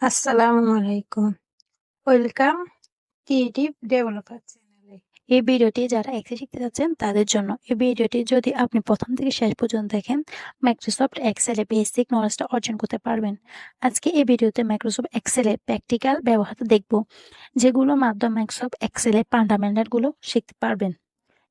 আসসালামু আলাইকুম। Welcome creative developer চ্যানেলে। এই ভিডিওটি যারা এক্সেল শিখতে যাচ্ছেন তাদের জন্য। এই ভিডিওটি যদি আপনি প্রথম থেকে শেষ পর্যন্ত দেখেন, মাইক্রোসফট এক্সেলে বেসিক নলেজটা অর্জন করতে পারবেন। আজকে এই ভিডিওতে মাইক্রোসফট এক্সেলের প্র্যাকটিক্যাল ব্যবহার দেখব, যেগুলোর মাধ্যমে মাইক্রোসফট এক্সেলের ফান্ডামেন্টালগুলো শিখতে পারবেন।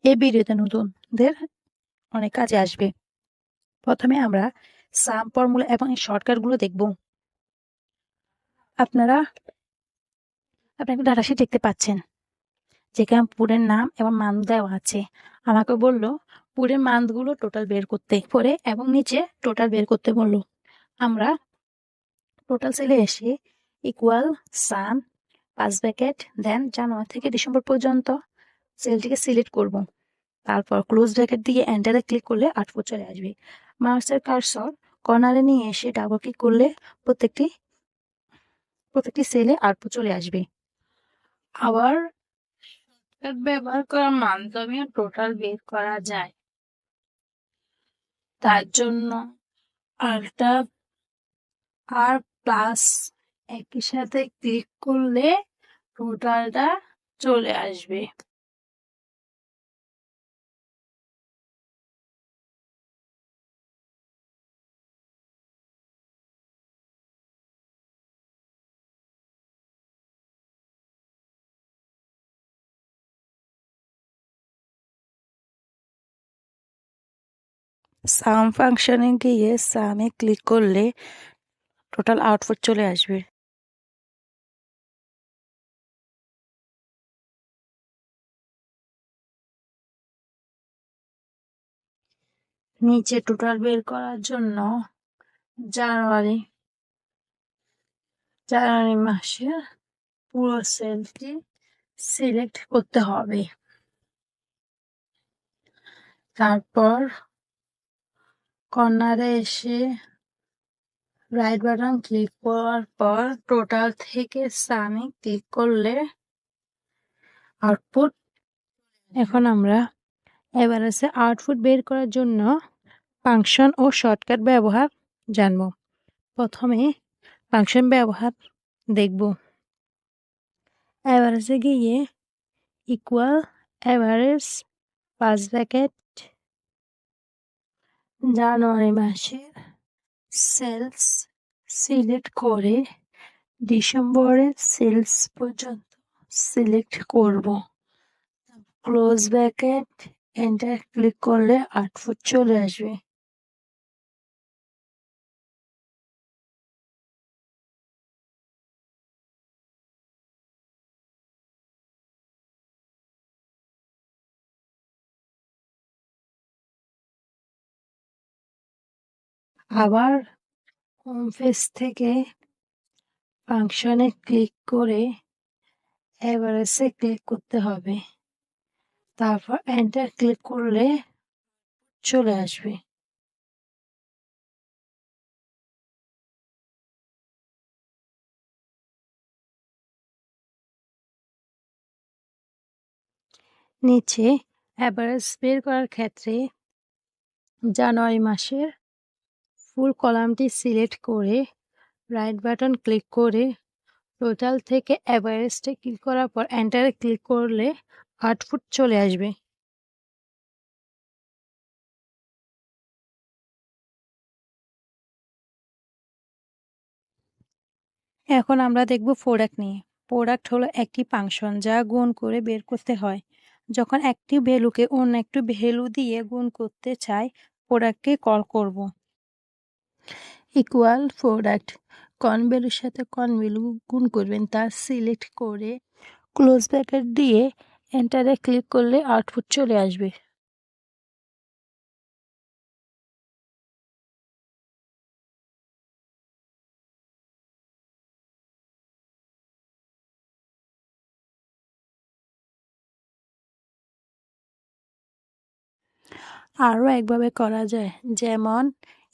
এই ভিডিওতে নতুনদের অনেক কাজে আসবে। প্রথমে আমরা সাম, ফর্মুলা এবং শর্টকাটগুলো দেখব। আপনারা একটা ডাটাশিট দেখতে পাচ্ছেন, যেখানে পুরের নাম এবং মান দেওয়া আছে। আমাকে বলল পুরের মানগুলো টোটাল বের করতে পরে এবং নিচে টোটাল বের করতে বলল। আমরা টোটাল সেলে এসে ইকুয়াল সাম 5 ব্র্যাকেট দেন জানুয়ারি থেকে ডিসেম্বর পর্যন্ত সেলটিকে সিলেক্ট করব। তারপর ক্লোজ ব্র্যাকেট দিয়ে এন্টারে ক্লিক করলে আউটপুট চলে আসবে। মাউসের কার্সর কর্নারে নিয়ে এসে ডাবল ক্লিক করলে প্রত্যেকটি সেলে আউটপুট চলে আসবে। আবার ব্যবহার করার মাধ্যমে টোটাল বের করা যায়। তার জন্য আরটা আর প্লাস একই সাথে ক্লিক করলে টোটালটা চলে আসবে। সাম ফাংশনে গিয়ে সামে ক্লিক করলে টোটাল আউটপুট চলে আসবে। নিচে টোটাল বের করার জন্য জানুয়ারি মাসের পুরো সেলটি সিলেক্ট করতে হবে। তারপর কর্নারে এসে রাইট বাটন ক্লিক করার পর টোটাল থেকে সামে ক্লিক করলে আউটপুট। এখন আমরা এভারেজে আউটপুট বের করার জন্য ফাংশন ও শর্টকাট ব্যবহার জানব। প্রথমে ফাংশন ব্যবহার দেখব। এভারেজে গিয়ে ইকুয়াল এভারেজ 5 ব্র্যাকেট জানুয়ারি মাসের সেলস সিলেক্ট করে ডিসেম্বরের সেলস পর্যন্ত সিলেক্ট করব। ক্লোজ ব্র্যাকেট এন্টার ক্লিক করলে আউটপুট চলে আসবে। আবার হোম পেজ থেকে ফাংশনে ক্লিক করে এভারেজে ক্লিক করতে হবে। তারপর এন্টার ক্লিক করলে চলে আসবে। নিচে এভারেজ বের করার ক্ষেত্রে জানুয়ারি মাসের ফুল কলামটি সিলেক্ট করে রাইট বাটন ক্লিক করে টোটাল থেকে এভারেজটা ক্লিক করার পর এন্টারে ক্লিক করলে আউটপুট চলে আসবে। এখন আমরা দেখব প্রোডাক্ট নিয়ে। প্রোডাক্ট হলো একটি ফাংশন যা গুণ করে বের করতে হয়। যখন একটি ভ্যালুকে অন্য একটি ভ্যালু দিয়ে গুণ করতে চাই, প্রোডাক্টকে কল করব। ইকুয়াল প্রোডাক্ট কোন ভ্যালুর সাথে কোন ভ্যালু গুণ করবেন তা সিলেক্ট করে ক্লোজ ব্র্যাকেট দিয়ে এন্টারে ক্লিক করলে আউটপুট চলে আসবে। আরও একভাবে করা যায়, যেমন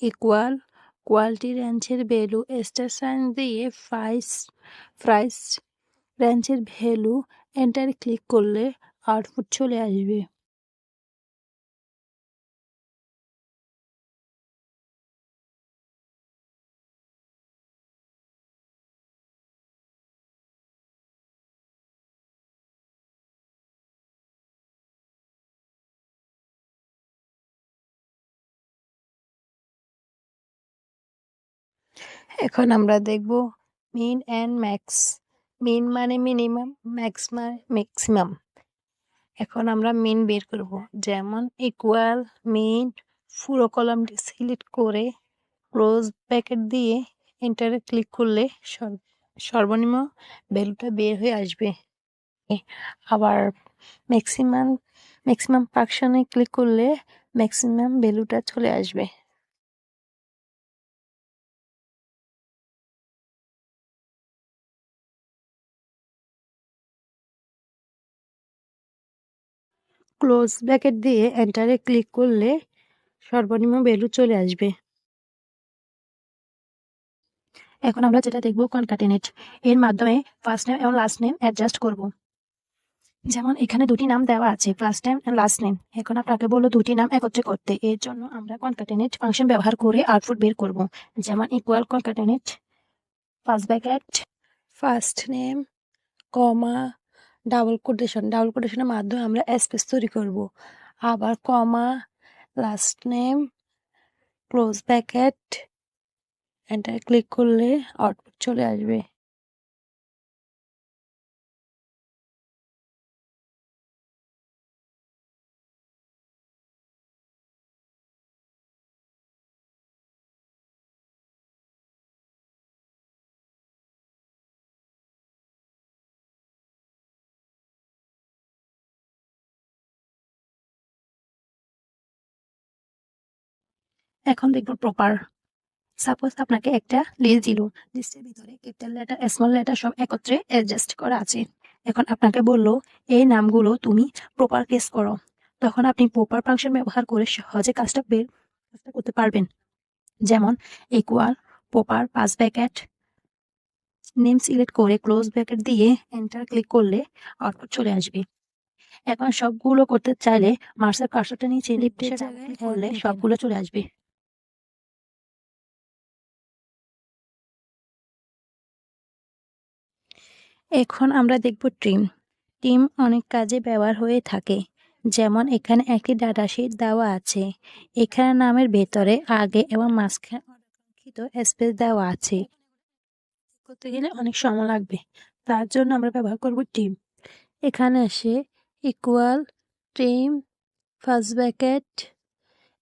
ইকুয়াল কোয়ালিটি রেঞ্জের ভ্যালু স্টার সাইন দিয়ে প্রাইস রেঞ্জের ভ্যালু এন্টারে ক্লিক করলে আউটপুট চলে আসবে। এখন আমরা দেখব মিন অ্যান্ড ম্যাক্স। মিন মানে মিনিমাম, ম্যাক্স মানে ম্যাক্সিমাম। এখন আমরা মিন বের করব, যেমন ইকুয়াল মিন, পুরো কলামটি সিলেক্ট করে ক্লোজ ব্র্যাকেট দিয়ে এন্টারে ক্লিক করলে সর্বনিম্ন ভ্যালুটা বের হয়ে আসবে। আবার ম্যাক্সিমাম ম্যাক্সিমাম ফাংশনে ক্লিক করলে ম্যাক্সিমাম ভ্যালুটা চলে আসবে। ক্লোজ ব্র্যাকেট দিয়ে এন্টারে ক্লিক করলে সর্বনিম্ন ভ্যালু চলে আসবে। এখন আমরা যেটা দেখব কনক্যাটেনেট। এর মাধ্যমে ফার্স্ট নেম এবং লাস্ট নেম অ্যাডজাস্ট করব। যেমন এখানে দুটি নাম দেওয়া আছে, first name and last name. এখন আপনাকে বললো দুটি নাম একত্রে করতে, এর জন্য আমরা কনক্যাটেনেট ফাংশন ব্যবহার করে আউটপুট বের করব। যেমন equal concatenate first bracket first name comma double কোটেশনের মাধ্যমে আমরা স্পেস তৈরি করব। আবার comma last name close bracket enter click করলে আউটপুট চলে আসবে। এখন দেখব প্রপার। সাপোজ আপনাকে একটা লিস্ট দিল, লিস্টের ভিতরে ক্যাপিটাল লেটার স্মল লেটার সব একত্রে অ্যাডজাস্ট করা আছে। এখন আপনাকে বললো এই নামগুলো তুমি প্রপার কেস করো, তখন আপনি প্রপার ফাংশন ব্যবহার করে সহজে কাজটা করতে পারবেন। যেমন equal proper pass bracket name select করে ক্লোজ ব্র্যাকেট দিয়ে এন্টার ক্লিক করলে আউটপুট চলে আসবে। এখন সবগুলো করতে চাইলে মার্সের কার্সরটা নিচে লিফটের জায়গায় করলে সবগুলো চলে আসবে। এখন আমরা দেখব ট্রিম। ট্রিম অনেক কাজে ব্যবহার হয়ে থাকে। যেমন এখানে একটি ডাটা শিট দেওয়া আছে, এখানে নামের ভেতরে আগে এবং মাঝখানে অনাকাঙ্ক্ষিত স্পেস দেওয়া আছে। করতে গেলে অনেক সময় লাগবে, তার জন্য আমরা ব্যবহার করব ট্রিম। এখানে আসে ইকুয়াল ট্রিম ফার্স্ট ব্র্যাকেট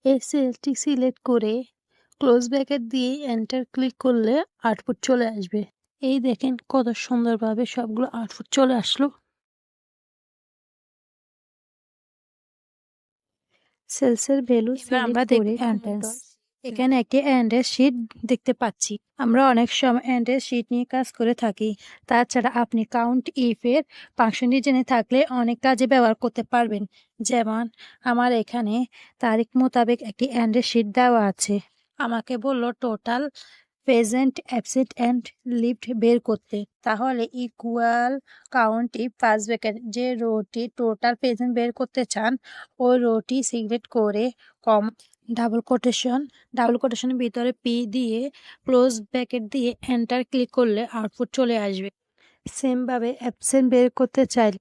এই সেলটি সিলেক্ট করে ক্লোজ ব্র্যাকেট দিয়ে এন্টার ক্লিক করলে আউটপুট চলে আসবে। এই দেখেন কত সুন্দরভাবে সবগুলো আউটপুট চলে আসলো। সেলসের ভ্যালু আমরা দেখব এন্ট্রেন্স। এখানে একটি এন্ডের শিট দেখতে পাচ্ছি। আমরা অনেক সময় এন্ডের শিট নিয়ে কাজ করে থাকি। তাছাড়া আপনি কাউন্ট ইফ এর ফাংশনটি জেনে থাকলে অনেক কাজে ব্যবহার করতে পারবেন। যেমন আমার এখানে তারিখ মোতাবেক একটি এন্ডের শিট দেওয়া আছে। আমাকে বললো total present absent and lived বের করতে, তাহলে equal count if first bracket যে রোটি টোটাল প্রেজেন্ট বের করতে চান ওই রোটি সিলেক্ট করে কম ডাবল কোটেশনের ভিতরে পি দিয়ে ক্লোজ ব্র্যাকেট দিয়ে এন্টার ক্লিক করলে আউটপুট চলে আসবে। সেমভাবে অ্যাবসেন্ট বের করতে চাইলে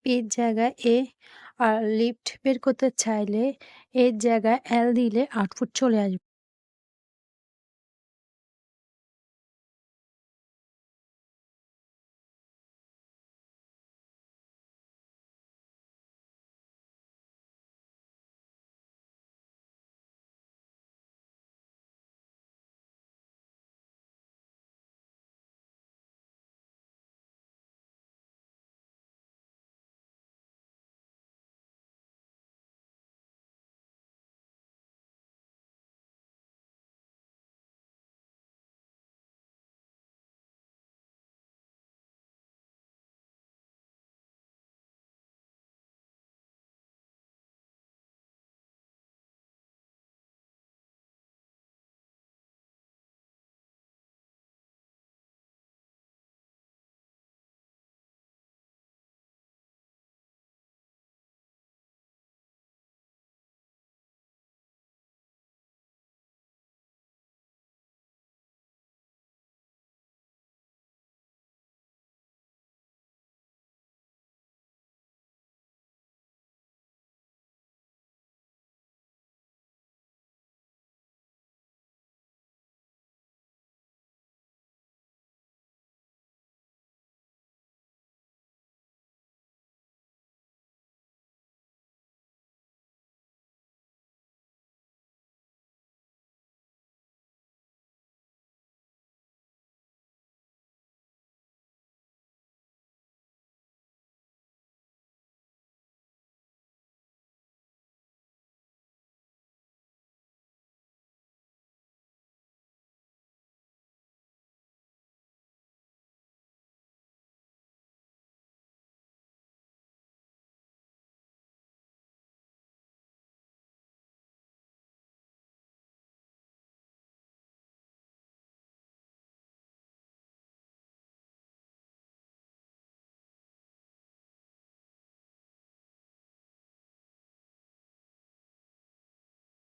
পির জায়গায় এ আর লিফট বের করতে চাইলে এর জায়গায় এল দিলে আউটপুট চলে আসবে।